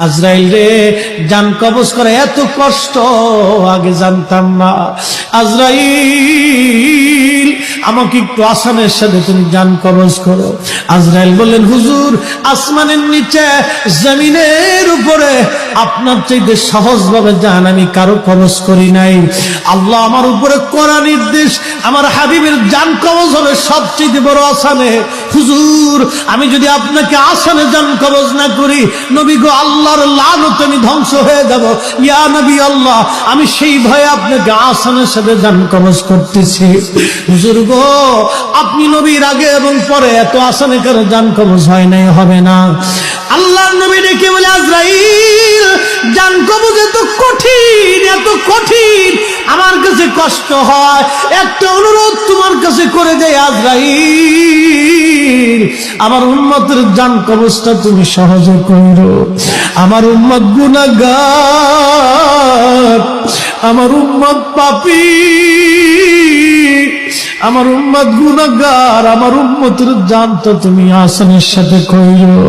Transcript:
আজরাইল রে, জান কবজ করে এত কষ্ট আগে জানতাম না। আজরাইল, আমাকে একটু আসানের সাথে তুমি জান কবজ করো। আজরাইল বললেন, হুজুর, আসমানের নিচে জমিনের উপরে আপনার চাইতে সহজ ভাবে জান আমি কারো কবজ করি নাই। আল্লাহ আমার উপরে কড়া নির্দেশ, আমার হাবিবের জান কবজ হবে সবচেয়ে বড় আসানে। হুজুর, আমি যদি আপনাকে আসানে জান কবজ না করি, নবী গো, আল্লাহর লানত আমি ধ্বংস হয়ে যাব। ইয়া নবী আল্লাহ, আমি সেই ভয়ে আপনাকে আসানের সাথে জান কবজ করতেছি। হুজুর গো, আপনি নবীর আগে এবং পরে এত আসানে কারো জান কবজ হয় নাই, হবে না। আল্লাহর নবী ডেকে বলে, আজরাইল, জান কবজ এত কঠিন, এত কঠিন, আমার কাছে কষ্ট হয়। একটা অনুরোধ তোমার কাছে করে দেয় আজরাইল, আমার উম্মতের জান কবজটা তুমি সহজে করো। আমার উম্মত গুনাহগার, আমার উম্মত পাপী, আমার উম্মত গুনাহগার, আমার উম্মতের জানটা তুমি আসানের সাথে কইরো।